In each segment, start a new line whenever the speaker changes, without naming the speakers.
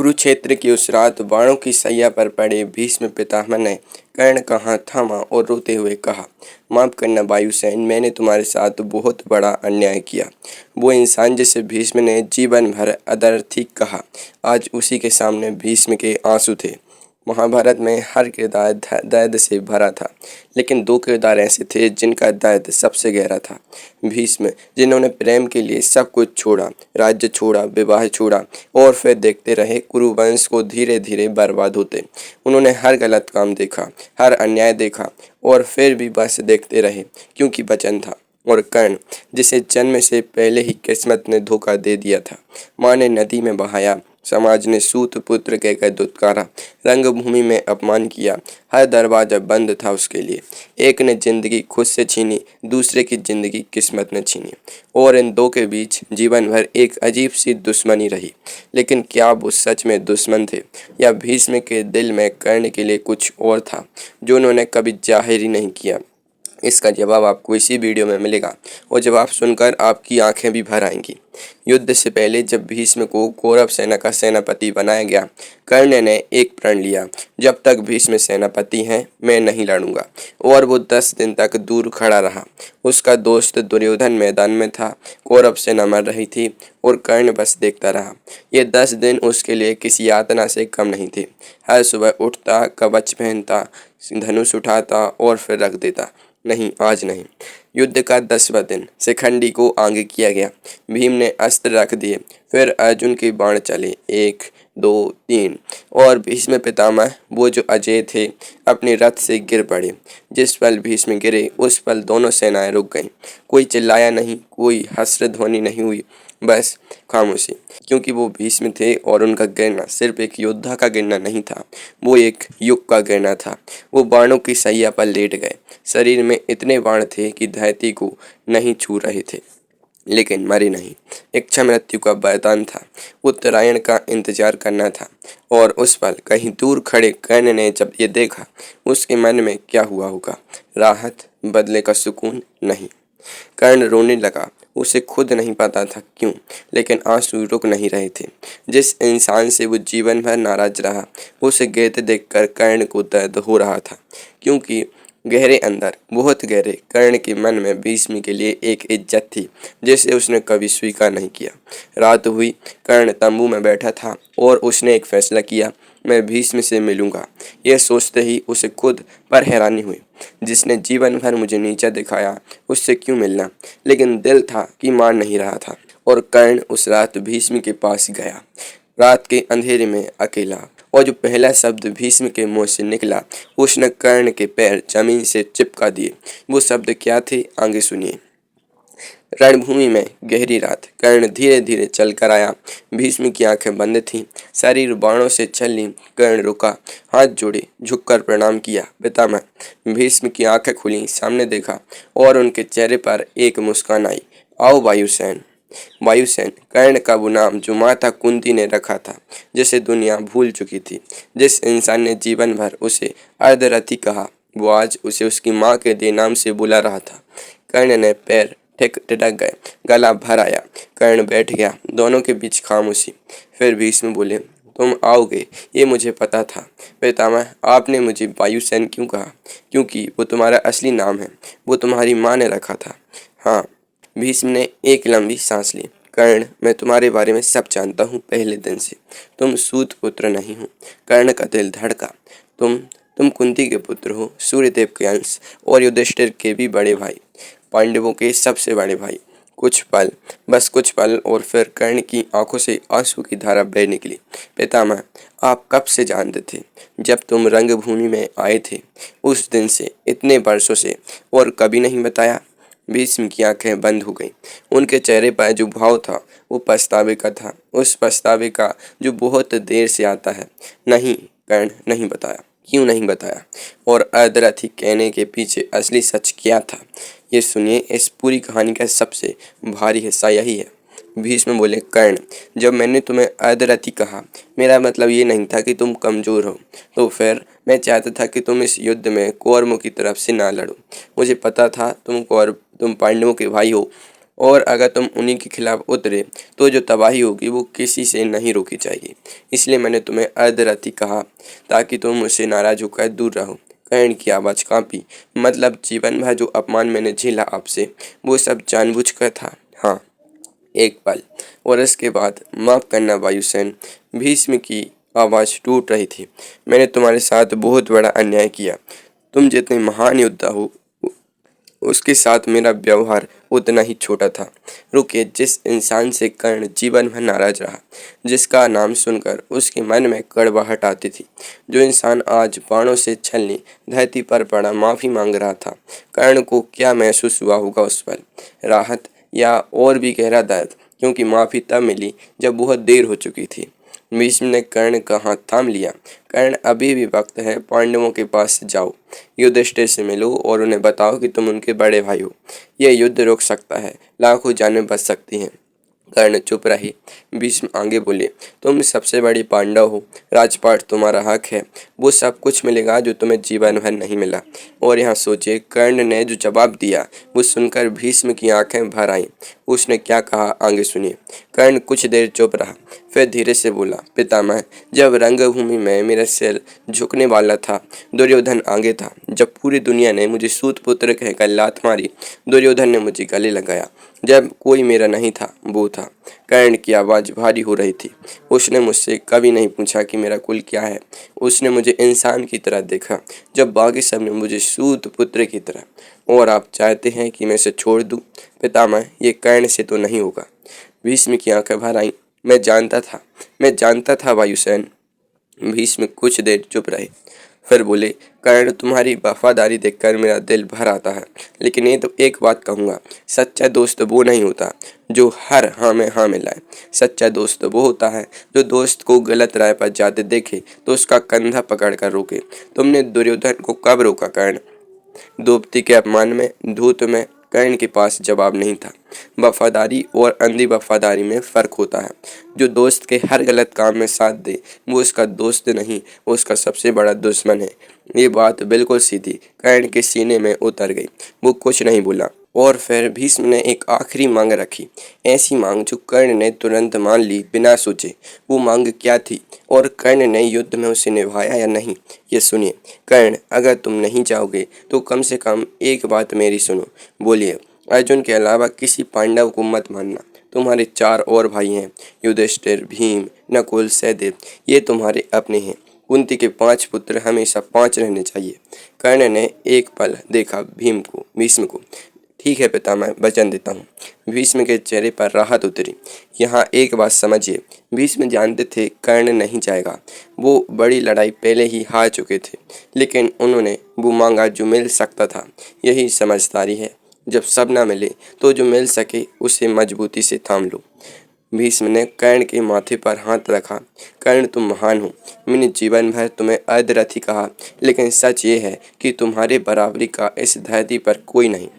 कुरुक्षेत्र की उस रात बाणों की सैया पर पड़े भीष्म पितामह ने कर्ण का हाथ थामा और रोते हुए कहा, माफ करना वायुसेन, मैंने तुम्हारे साथ बहुत बड़ा अन्याय किया। वो इंसान जिसे भीष्म ने जीवन भर अदरथी कहा, आज उसी के सामने भीष्म के आंसू थे। महाभारत में हर किरदार दर्द से भरा था, लेकिन दो किरदार ऐसे थे जिनका दर्द सबसे गहरा था। भीष्म, जिन्होंने प्रेम के लिए सब कुछ छोड़ा, राज्य छोड़ा, विवाह छोड़ा और फिर देखते रहे कुरुवंश को धीरे धीरे बर्बाद होते। उन्होंने हर गलत काम देखा, हर अन्याय देखा और फिर भी बस देखते रहे क्योंकि वचन था। और कर्ण, जिसे जन्म से पहले ही किस्मत ने धोखा दे दिया था। माँ ने नदी में बहाया, समाज ने सूत पुत्र कहकर दुत्कारा, रंगभूमि में अपमान किया, हर दरवाजा बंद था उसके लिए। एक ने जिंदगी खुद से छीनी, दूसरे की जिंदगी किस्मत ने छीनी और इन दो के बीच जीवन भर एक अजीब सी दुश्मनी रही। लेकिन क्या वो सच में दुश्मन थे या भीष्म के दिल में कर्ण के लिए कुछ और था जो उन्होंने कभी जाहिर ही नहीं किया? इसका जवाब आपको इसी वीडियो में मिलेगा और जवाब सुनकर आपकी आंखें भी भर आएंगी। युद्ध से पहले जब भीष्म को कौरव सेना का सेनापति बनाया गया, कर्ण ने एक प्रण लिया, जब तक भीष्म सेनापति हैं मैं नहीं लड़ूंगा। और वो 10 दिन तक दूर खड़ा रहा। उसका दोस्त दुर्योधन मैदान में था, कौरव सेना मर रही थी और कर्ण बस देखता रहा। ये 10 दिन उसके लिए किसी यातना से कम नहीं थे। हर सुबह उठता, कवच पहनता, धनुष उठाता और फिर रख देता। नहीं, आज नहीं। युद्ध का 10वां दिन शिखंडी को आगे किया गया। भीम ने अस्त्र रख दिए, फिर अर्जुन के बाण चले, 1 2 3 और भीष्म पितामह, वो जो अजय थे, अपने रथ से गिर पड़े। जिस पल भीष्म गिरे उस पल दोनों सेनाएं रुक गईं। कोई चिल्लाया नहीं, कोई हर्ष ध्वनि नहीं हुई, बस खामोशी। क्योंकि वो भीष्म थे और उनका गिरना सिर्फ एक योद्धा का गिरना नहीं था, वो एक युग का गिरना था। वो बाणों की सैया पर लेट गए। शरीर में इतने बाण थे कि धरती को नहीं छू रहे थे, लेकिन मरे नहीं। इच्छा मृत्यु का वरदान था। उत्तरायण का इंतजार करना था। और उस पल कहीं दूर खड़े कर्ण ने जब ये देखा, उसके मन में क्या हुआ होगा? राहत, बदले का सुकून? नहीं। कर्ण रोने लगा। उसे खुद नहीं पता था क्यों, लेकिन आंसू रुक नहीं रहे थे। जिस इंसान से वो जीवन भर नाराज रहा, उसे गिरते देखकर कर्ण को दर्द हो रहा था। क्योंकि गहरे अंदर, बहुत गहरे, कर्ण के मन में भीष्म के लिए एक इज्जत थी जिसे उसने कभी स्वीकार नहीं किया। रात हुई, कर्ण तंबू में बैठा था और उसने एक फैसला किया, मैं भीष्म से मिलूंगा। यह सोचते ही उसे खुद पर हैरानी हुई। जिसने जीवन भर मुझे नीचा दिखाया, उससे क्यों मिलना? लेकिन दिल था कि मान नहीं रहा था। और कर्ण उस रात भीष्म के पास गया, रात के अंधेरे में अकेला। और जो पहला शब्द भीष्म के मुंह से निकला, उसने कर्ण के पैर जमीन से चिपका दिए। वो शब्द क्या थे, आगे सुनिए। रणभूमि में गहरी रात, कर्ण धीरे धीरे चल कर आया। भीष्म की आंखें बंद थीं, शरीर बाणों से छलनी। कर्ण रुका, हाथ जोड़े, झुककर प्रणाम किया, पितामह। भीष्म की आंखें खुली, सामने देखा और उनके चेहरे पर एक मुस्कान आई। आओ वायुसेन। वायुसेन, कर्ण का वो नाम जो माता कुंती ने रखा था, जिसे दुनिया भूल चुकी थी। जिस इंसान ने जीवन भर उसे अर्धरथी कहा, वो आज उसे उसकी माँ के दे नाम से बुला रहा था। कर्ण ने पैर ठिठक गए, गला भर आया। कर्ण बैठ गया, दोनों के बीच खामोशी। फिर भीष्म बोले, तुम आओगे ये मुझे पता था। पितामह, आपने मुझे वायुसेन क्यों कहा? क्योंकि वो तुम्हारा असली नाम है, वो तुम्हारी माँ ने रखा था। हाँ। भीष्म ने एक लंबी सांस ली। कर्ण, मैं तुम्हारे बारे में सब जानता हूँ पहले दिन से। तुम सूत पुत्र नहीं हो। कर्ण का दिल धड़का। तुम कुंती के पुत्र हो, सूर्यदेव के अंश और युधिष्ठिर के भी बड़े भाई, पांडवों के सबसे बड़े भाई। कुछ पल, बस कुछ पल, और फिर कर्ण की आंखों से आंसू की धारा बह निकली। पितामह, आप कब से जानते थे? जब तुम रंगभूमि में आए थे, उस दिन से, इतने वर्षों से, और कभी नहीं बताया? भीष्म की आंखें बंद हो गईं। उनके चेहरे पर जो भाव था वो पछतावे का था, उस पछतावे का जो बहुत देर से आता है। नहीं कर्ण, नहीं बताया। क्यों नहीं बताया? और अर्धरथी कहने के पीछे असली सच क्या था, ये सुनिए। इस पूरी कहानी का सबसे भारी हिस्सा यही है। भीष्म बोले, कर्ण, जब मैंने तुम्हें अर्धरथी कहा, मेरा मतलब ये नहीं था कि तुम कमज़ोर हो। तो फिर मैं चाहता था कि तुम इस युद्ध में कौरवों की तरफ से ना लड़ो। मुझे पता था तुम पांडवों के भाई हो, और अगर तुम उन्हीं के खिलाफ उतरे तो जो तबाही होगी वो किसी से नहीं रोकी जाएगी। इसलिए मैंने तुम्हें अर्धरथी कहा ताकि तुम मुझसे नाराज होकर दूर रहो। कर्ण की आवाज़ कांपी। मतलब जीवन भर जो अपमान मैंने झेला आपसे, वो सब जानबूझकर था? हाँ, एक पल। और इसके बाद माफ़ करना वायुसेन। भीष्म की आवाज़ टूट रही थी। मैंने तुम्हारे साथ बहुत बड़ा अन्याय किया। तुम जितने महान योद्धा हो उसके साथ मेरा व्यवहार उतना ही छोटा था। रुकिए, जिस इंसान से कर्ण जीवन भर नाराज रहा, जिसका नाम सुनकर उसके मन में कड़वाहट आती थी, जो इंसान आज बाणों से छलनी धरती पर पड़ा माफ़ी मांग रहा था, कर्ण को क्या महसूस हुआ होगा उस पल? राहत या और भी गहरा दर्द? क्योंकि माफ़ी तब मिली जब बहुत देर हो चुकी थी। भीष्म ने कर्ण का हाथ थाम लिया। कर्ण, अभी भी वक्त है, पांडवों के पास जाओ, युधिष्ठिर से मिलो और उन्हें बताओ कि तुम उनके बड़े भाई हो। यह युद्ध रुक सकता है, लाखों जानें बच सकती हैं। कर्ण चुप रहे। भीष्म आगे बोले, तुम सबसे बड़े पांडव हो, राजपाट तुम्हारा हक है, वो सब कुछ मिलेगा जो तुम्हें जीवन भर नहीं मिला। और यहाँ सोचिए, कर्ण ने जो जवाब दिया वो सुनकर भीष्म की आंखें भर आईं। उसने क्या कहा आगे सुनिए। कर्ण कुछ देर चुप रहा, फिर धीरे से बोला, पितामह, जब रंगभूमि में मेरा सिर झुकने वाला था, दुर्योधन आगे था। जब पूरी दुनिया ने मुझे सूत पुत्र कहकर लात मारी, दुर्योधन ने मुझे गले लगाया। जब कोई मेरा नहीं था, वो था। कर्ण की आवाज़ भारी हो रही थी। उसने मुझसे कभी नहीं पूछा कि मेरा कुल क्या है। उसने मुझे इंसान की तरह देखा, जब बाकी सब ने मुझे सूत पुत्र की तरह। और आप चाहते हैं कि मैं इसे छोड़ दूं? पितामह, ये कर्ण से तो नहीं होगा। भीष्म की आंखें भर आईं। मैं जानता था वायुसेन। भीष्म कुछ देर चुप रहे, फिर बोले, कर्ण, तुम्हारी वफादारी देखकर मेरा दिल भर आता है, लेकिन ये तो एक बात कहूँगा, सच्चा दोस्त वो नहीं होता जो हर हाँ में हाँ मिलाए। सच्चा दोस्त वो होता है जो दोस्त को गलत राह पर जाते देखे तो उसका कंधा पकड़ कर रोके। तुमने दुर्योधन को कब रोका कर्ण? द्रौपदी के अपमान में, धूर्त में। कर्ण के पास जवाब नहीं था। वफादारी और अंधी वफादारी में फ़र्क होता है। जो दोस्त के हर गलत काम में साथ दे वो उसका दोस्त नहीं, वो उसका सबसे बड़ा दुश्मन है। ये बात बिल्कुल सीधी कर्ण के सीने में उतर गई। वो कुछ नहीं बोला। और फिर भीष्म ने एक आखिरी मांग रखी, ऐसी मांग जो कर्ण ने तुरंत मान ली बिना सोचे। वो मांग क्या थी और कर्ण ने युद्ध में उसे निभाया या नहीं, ये सुनिए। कर्ण, अगर तुम नहीं जाओगे तो कम से कम एक बात मेरी सुनो। बोलिए, अर्जुन के अलावा किसी पांडव को मत मानना। तुम्हारे 4 और भाई हैं, युधिष्ठिर, भीम, नकुल, सहदेव, ये तुम्हारे अपने हैं। कुंती के 5 पुत्र, हमेशा 5 रहने चाहिए। कर्ण ने एक पल देखा भीष्म को। ठीक है पितामह, वचन देता हूँ। भीष्म के चेहरे पर राहत उतरी। यहाँ एक बात समझिए, भीष्म जानते थे कर्ण नहीं जाएगा। वो बड़ी लड़ाई पहले ही हार चुके थे, लेकिन उन्होंने वो मांगा जो मिल सकता था। यही समझदारी है। जब सब ना मिले तो जो मिल सके उसे मजबूती से थाम लो। भीष्म ने कर्ण के माथे पर हाथ रखा। कर्ण, तुम महान हो। मैंने जीवन भर तुम्हें अर्धरथी कहा, लेकिन सच ये है कि तुम्हारे बराबरी का इस धरती पर कोई नहीं।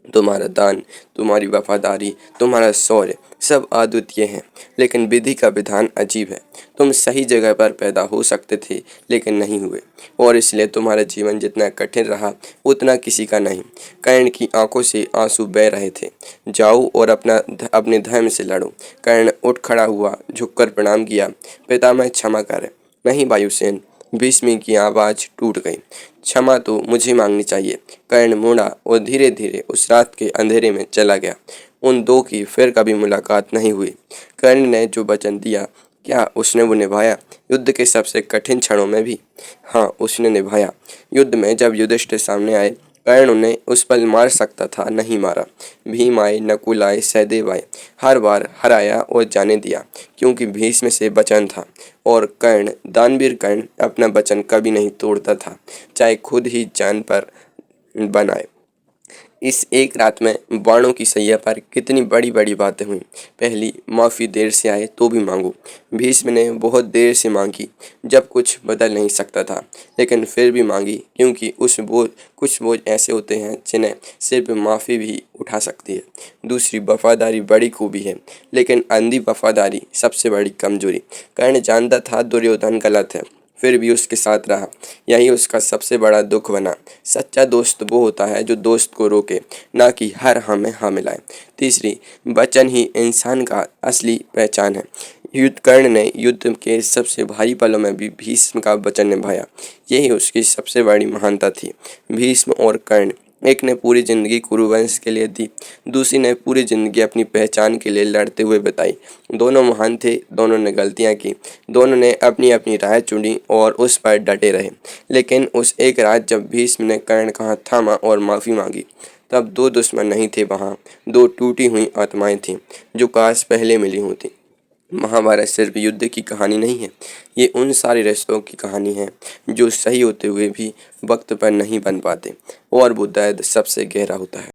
तुम्हारा दान, तुम्हारी वफादारी, तुम्हारा शौर्य सब अद्वितीय हैं, लेकिन विधि का विधान अजीब है। तुम सही जगह पर पैदा हो सकते थे, लेकिन नहीं हुए, और इसलिए तुम्हारा जीवन जितना कठिन रहा उतना किसी का नहीं। कर्ण की आंखों से आंसू बह रहे थे। जाओ और अपने धर्म से लड़ो। कर्ण उठ खड़ा हुआ, झुककर प्रणाम किया। पितामह, क्षमा करें। नहीं वायुसेन, भीष्म की आवाज़ टूट गई। क्षमा तो मुझे मांगनी चाहिए। कर्ण मुड़ा और धीरे धीरे उस रात के अंधेरे में चला गया। उन दो की फिर कभी मुलाकात नहीं हुई। कर्ण ने जो वचन दिया, क्या उसने वो निभाया? युद्ध के सबसे कठिन क्षणों में भी? हाँ, उसने निभाया। युद्ध में जब युधिष्ठिर सामने आए, कर्ण उन्हें उस पल मार सकता था, नहीं मारा। भीम आए, नकुल आए, सहदेव आए, हर बार हराया और जाने दिया, क्योंकि भीष्म से वचन था। और कर्ण, दानवीर कर्ण, अपना वचन कभी नहीं तोड़ता था, चाहे खुद ही जान पर बनाए। इस एक रात में बाणों की सैया पर कितनी बड़ी बड़ी बातें हुई। पहली, माफ़ी देर से आए तो भी मांगो। भीष्म ने बहुत देर से मांगी, जब कुछ बदल नहीं सकता था, लेकिन फिर भी मांगी, क्योंकि कुछ बोझ ऐसे होते हैं जिन्हें सिर्फ माफ़ी भी उठा सकती है। दूसरी, वफादारी बड़ी खूबी है, लेकिन अंधी वफादारी सबसे बड़ी कमजोरी। कर्ण जानता था दुर्योधन गलत है, फिर भी उसके साथ रहा। यही उसका सबसे बड़ा दुख बना। सच्चा दोस्त वो होता है जो दोस्त को रोके, ना कि हर हाँ में हाँ मिलाए। तीसरी, वचन ही इंसान का असली पहचान है। कर्ण ने युद्ध के सबसे भारी पलों में भी भीष्म का वचन निभाया। यही उसकी सबसे बड़ी महानता थी। भीष्म और कर्ण, एक ने पूरी जिंदगी कुरुवंश के लिए दी, दूसरी ने पूरी जिंदगी अपनी पहचान के लिए लड़ते हुए बिताई। दोनों महान थे, दोनों ने गलतियां की, दोनों ने अपनी अपनी राह चुनी और उस पर डटे रहे। लेकिन उस एक रात जब भीष्म ने कर्ण का हाथ थामा और माफ़ी मांगी, तब दो दुश्मन नहीं थे वहाँ, दो टूटी हुई आत्माएं थीं जो काश पहले मिली होती। महाभारत सिर्फ युद्ध की कहानी नहीं है, ये उन सारे रिश्तों की कहानी है जो सही होते हुए भी वक्त पर नहीं बन पाते, और वो दर्द सबसे गहरा होता है।